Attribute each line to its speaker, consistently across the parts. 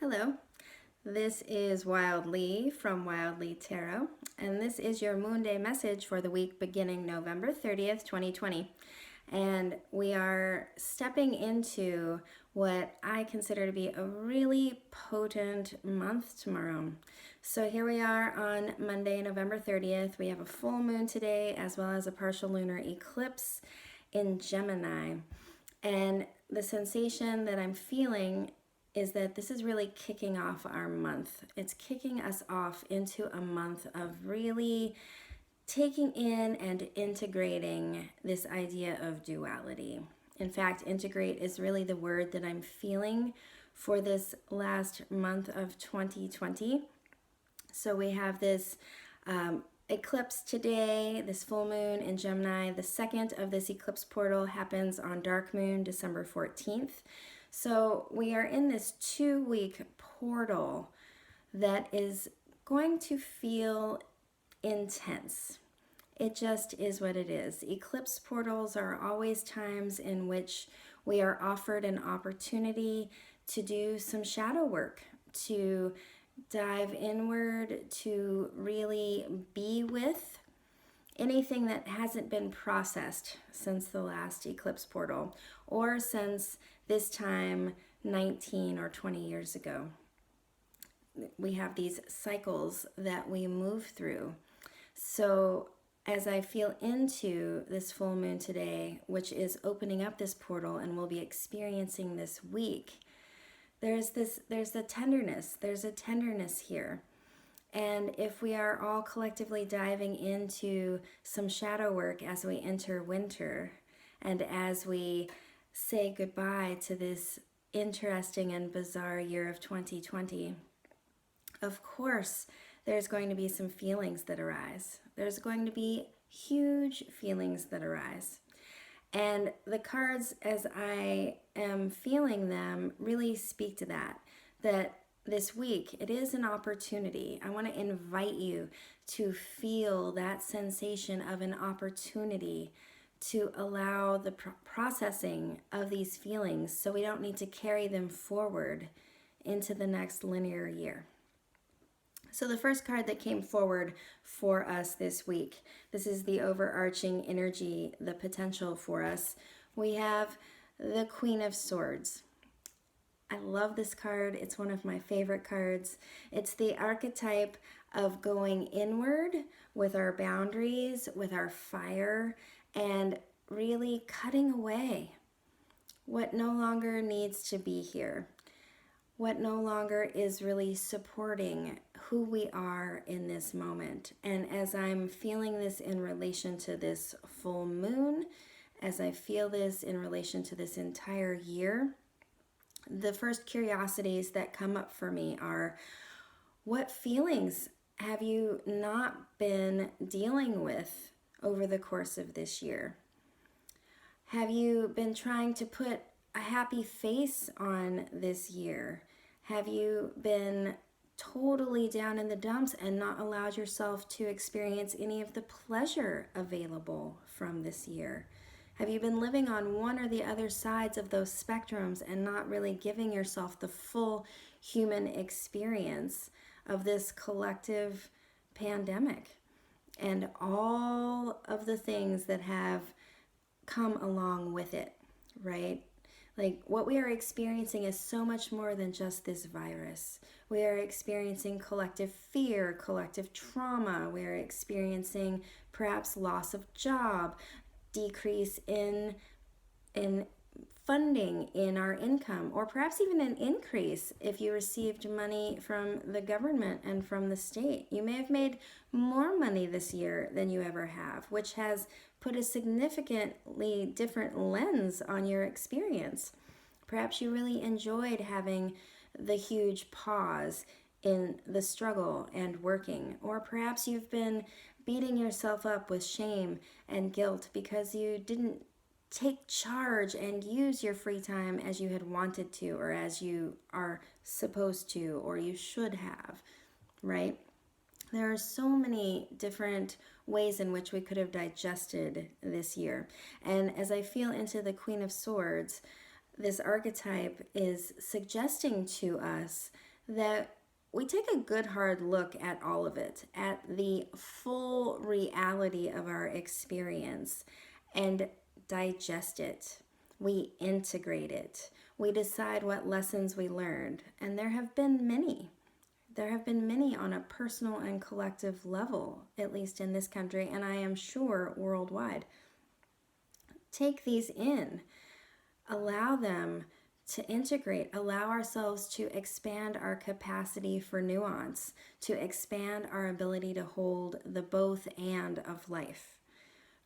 Speaker 1: Hello, this is Wildly from Wildly Tarot, and this is your Moonday message for the week beginning November 30th, 2020. And we are stepping into what I consider to be a really potent month tomorrow. So here we are on Monday, November 30th. We have a full moon today as well as a partial lunar eclipse in Gemini. And the sensation that I'm feeling is that this is really kicking off our month. It's kicking us off into a month of really taking in and integrating this idea of duality. In fact, integrate is really the word that I'm feeling for this last month of 2020. So we have this eclipse today, this full moon in Gemini. The second of this eclipse portal happens on dark moon, December 14th. So we are in this 2-week portal that is going to feel intense. It just is what it is. Eclipse portals are always times in which we are offered an opportunity to do some shadow work, to dive inward, to really be with anything that hasn't been processed since the last eclipse portal or since this time 19 or 20 years ago. We have these cycles that we move through. So as I feel into this full moon today, which is opening up this portal and we'll be experiencing this week, there's a tenderness here. And if we are all collectively diving into some shadow work as we enter winter and as we say goodbye to this interesting and bizarre year of 2020, of course, there's going to be some feelings that arise. There's going to be huge feelings that arise. And the cards, as I am feeling them, really speak to that this week, it is an opportunity. I want to invite you to feel that sensation of an opportunity to allow the processing of these feelings so we don't need to carry them forward into the next linear year. So the first card that came forward for us this week, this is the overarching energy, the potential for us. We have the Queen of Swords. I love this card. It's one of my favorite cards. It's the archetype of going inward with our boundaries, with our fire, and really cutting away what no longer needs to be here, what no longer is really supporting who we are in this moment. And as I'm feeling this in relation to this full moon, as I feel this in relation to this entire year, the first curiosities that come up for me are, what feelings have you not been dealing with over the course of this year? Have you been trying to put a happy face on this year? Have you been totally down in the dumps and not allowed yourself to experience any of the pleasure available from this year? Have you been living on one or the other sides of those spectrums and not really giving yourself the full human experience of this collective pandemic and all of the things that have come along with it, right? Like, what we are experiencing is so much more than just this virus. We are experiencing collective fear, collective trauma. We are experiencing perhaps loss of job, decrease in funding in our income, or perhaps even an increase if you received money from the government and from the state. You may have made more money this year than you ever have, which has put a significantly different lens on your experience. Perhaps you really enjoyed having the huge pause in the struggle and working, or perhaps you've been beating yourself up with shame and guilt because you didn't take charge and use your free time as you had wanted to, or as you are supposed to, or you should have, right? There are so many different ways in which we could have digested this year. And as I feel into the Queen of Swords, this archetype is suggesting to us that we take a good hard look at all of it, at the full reality of our experience, and digest it. We integrate it. We decide what lessons we learned, and there have been many. There have been many on a personal and collective level, at least in this country, and I am sure worldwide. Take these in, allow them to integrate, allow ourselves to expand our capacity for nuance, to expand our ability to hold the both and of life,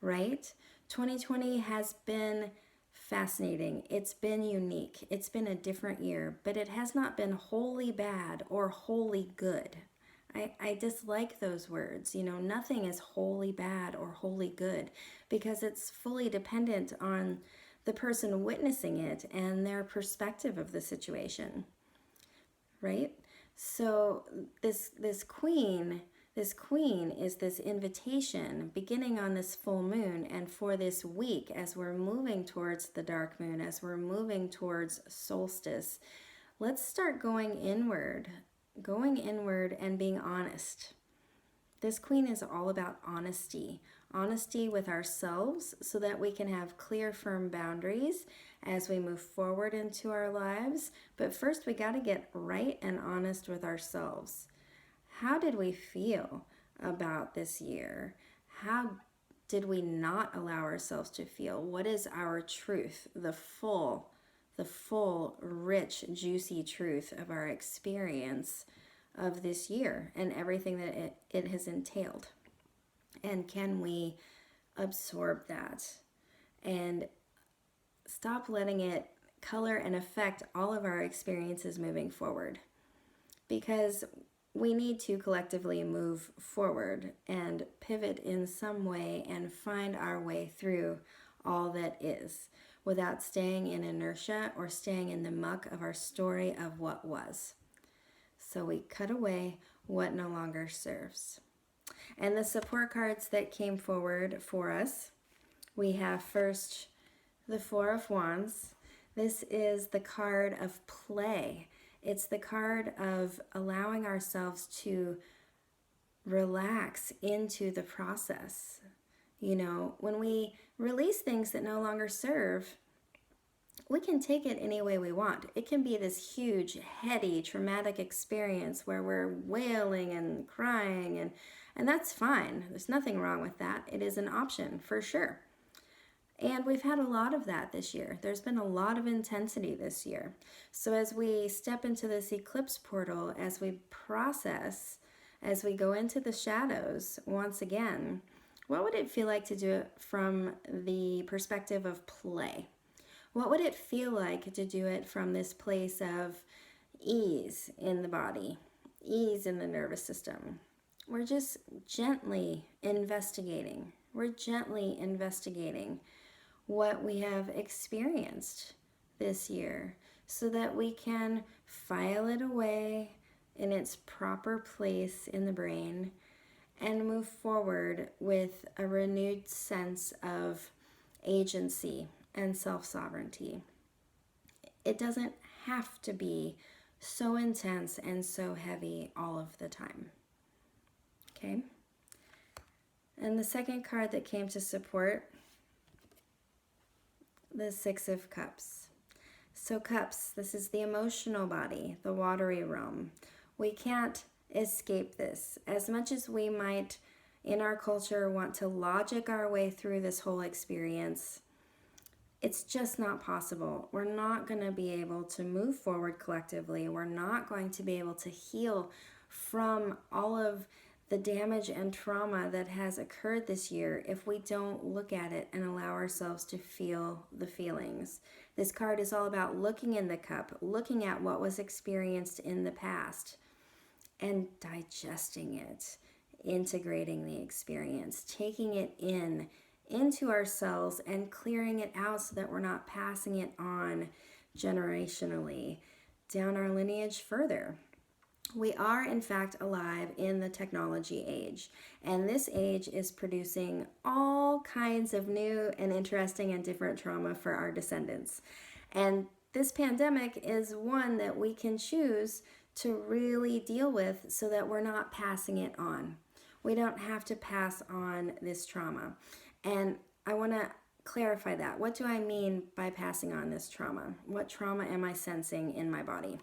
Speaker 1: right? 2020 has been fascinating. It's been unique. It's been a different year, but it has not been wholly bad or wholly good. I dislike those words. Nothing is wholly bad or wholly good because it's fully dependent on the person witnessing it and their perspective of the situation, right? So this queen is this invitation beginning on this full moon, and for this week as we're moving towards the dark moon, as we're moving towards solstice, let's start going inward and being honest. This queen is all about honesty with ourselves so that we can have clear, firm boundaries as we move forward into our lives. But first, we got to get right and honest with ourselves. How did we feel about this year? How did we not allow ourselves to feel? What is our truth, the full, rich, juicy truth of our experience of this year and everything that it has entailed? And can we absorb that and stop letting it color and affect all of our experiences moving forward? Because we need to collectively move forward and pivot in some way and find our way through all that is without staying in inertia or staying in the muck of our story of what was. So we cut away what no longer serves. And the support cards that came forward for us, we have first the Four of Wands. This is the card of play. It's the card of allowing ourselves to relax into the process. When we release things that no longer serve, we can take it any way we want. It can be this huge, heady, traumatic experience where we're wailing and crying, and that's fine. There's nothing wrong with that. It is an option for sure. And we've had a lot of that this year. There's been a lot of intensity this year. So as we step into this eclipse portal, as we process, as we go into the shadows once again, what would it feel like to do it from the perspective of play? What would it feel like to do it from this place of ease in the body, ease in the nervous system? We're just gently investigating. We're gently investigating what we have experienced this year so that we can file it away in its proper place in the brain and move forward with a renewed sense of agency and self-sovereignty. It doesn't have to be so intense and so heavy all of the time. Okay? And the second card that came to support, the Six of Cups. So cups, this is the emotional body, the watery realm. We can't escape this. As much as we might, in our culture, want to logic our way through this whole experience, it's just not possible. We're not going to be able to move forward collectively. We're not going to be able to heal from all of the damage and trauma that has occurred this year if we don't look at it and allow ourselves to feel the feelings. This card is all about looking in the cup, looking at what was experienced in the past and digesting it, integrating the experience, taking it into ourselves and clearing it out so that we're not passing it on generationally down our lineage further. We are, in fact, alive in the technology age, and this age is producing all kinds of new and interesting and different trauma for our descendants. And this pandemic is one that we can choose to really deal with so that we're not passing it on. We don't have to pass on this trauma. And I want to clarify that. What do I mean by passing on this trauma? What trauma am I sensing in my body?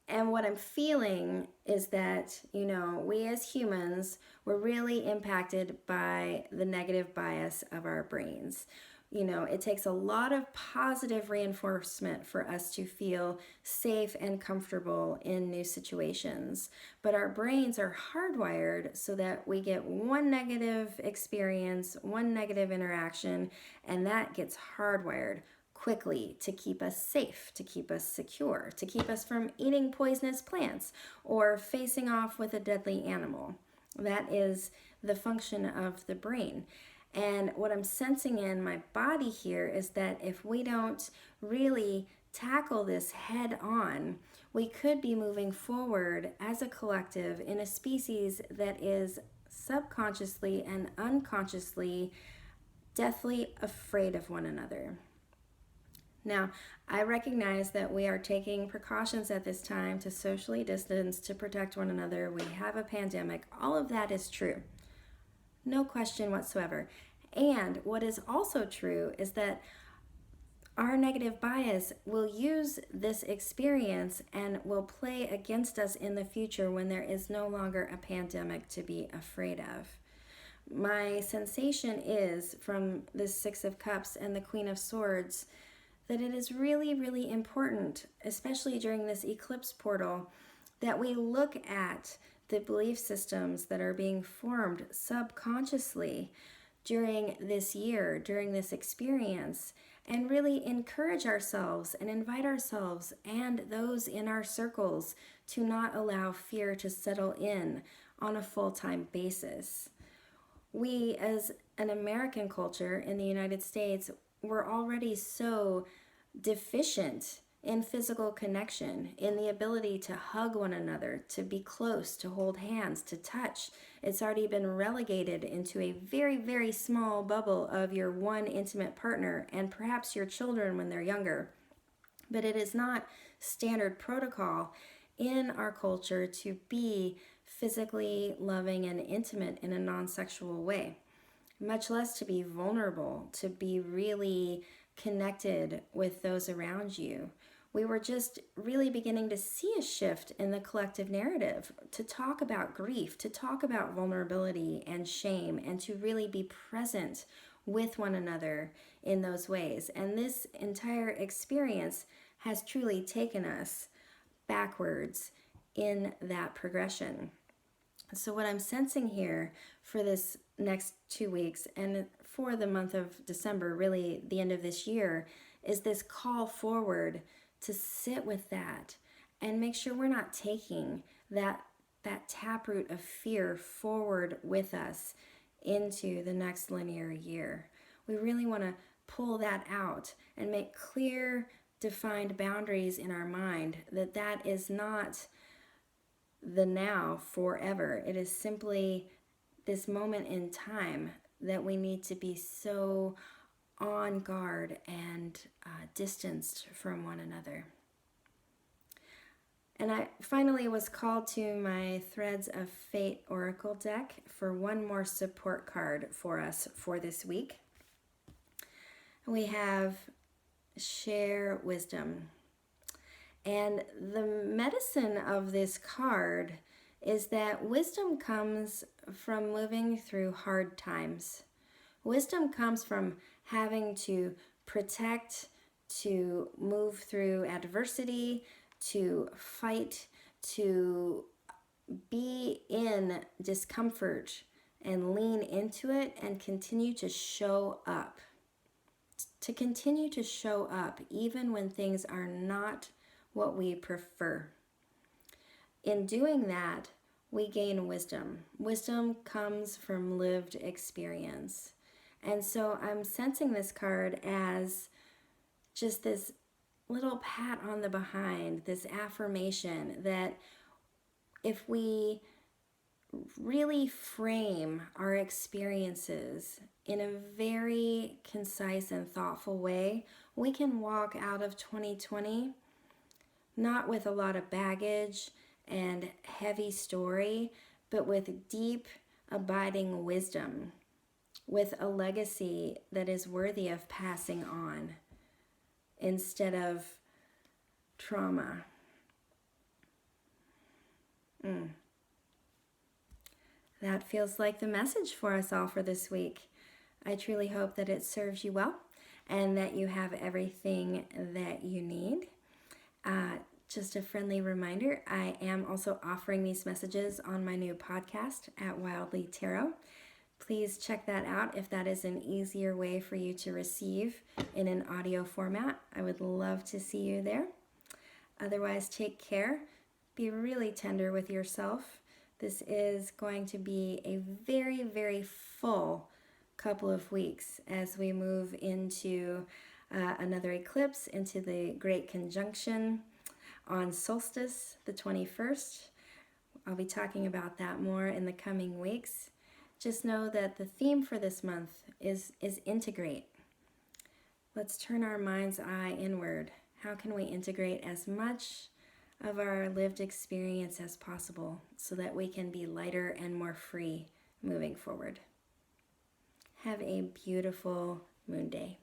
Speaker 1: And what I'm feeling is that, we as humans, we're really impacted by the negative bias of our brains. It takes a lot of positive reinforcement for us to feel safe and comfortable in new situations. But our brains are hardwired so that we get one negative experience, one negative interaction, and that gets hardwired quickly to keep us safe, to keep us secure, to keep us from eating poisonous plants or facing off with a deadly animal. That is the function of the brain. And what I'm sensing in my body here is that if we don't really tackle this head on, we could be moving forward as a collective in a species that is subconsciously and unconsciously deathly afraid of one another. Now, I recognize that we are taking precautions at this time to socially distance, to protect one another. We have a pandemic. All of that is true. No question whatsoever. And what is also true is that our negative bias will use this experience and will play against us in the future when there is no longer a pandemic to be afraid of. My sensation is from the Six of Cups and the Queen of Swords that it is really, really important, especially during this eclipse portal, that we look at the belief systems that are being formed subconsciously during this year, during this experience, and really encourage ourselves and invite ourselves and those in our circles to not allow fear to settle in on a full-time basis. We, as an American culture in the United States, we're already so deficient in physical connection, in the ability to hug one another, to be close, to hold hands, to touch. It's already been relegated into a very, very small bubble of your one intimate partner and perhaps your children when they're younger. But it is not standard protocol in our culture to be physically loving and intimate in a non-sexual way, much less to be vulnerable, to be really connected with those around you. We were just really beginning to see a shift in the collective narrative to talk about grief, to talk about vulnerability and shame, and to really be present with one another in those ways. And this entire experience has truly taken us backwards in that progression. So what I'm sensing here for this next 2 weeks and for the month of December, really the end of this year, is this call forward to sit with that and make sure we're not taking that taproot of fear forward with us into the next linear year. We really want to pull that out and make clear, defined boundaries in our mind that is not the now forever. It is simply this moment in time that we need to be so on guard and distanced from one another. And I finally was called to my Threads of Fate Oracle deck for one more support card for us for this week. We have Share Wisdom. And the medicine of this card is that wisdom comes from moving through hard times. Wisdom comes from having to protect, to move through adversity, to fight, to be in discomfort and lean into it and continue to show up. To continue to show up even when things are not what we prefer. In doing that, we gain wisdom. Wisdom comes from lived experience. And so I'm sensing this card as just this little pat on the behind, this affirmation that if we really frame our experiences in a very concise and thoughtful way, we can walk out of 2020 not with a lot of baggage and heavy story, but with deep, abiding wisdom, with a legacy that is worthy of passing on instead of trauma. That feels like the message for us all for this week. I truly hope that it serves you well and that you have everything that you need. Just a friendly reminder, I am also offering these messages on my new podcast at Wildly Tarot. Please check that out if that is an easier way for you to receive in an audio format. I would love to see you there. Otherwise, take care. Be really tender with yourself. This is going to be a very, very full couple of weeks as we move into another eclipse, into the Great Conjunction on solstice, the 21st. I'll be talking about that more in the coming weeks. Just know that the theme for this month is integrate. Let's turn our mind's eye inward. How can we integrate as much of our lived experience as possible so that we can be lighter and more free moving forward? Have a beautiful moon day.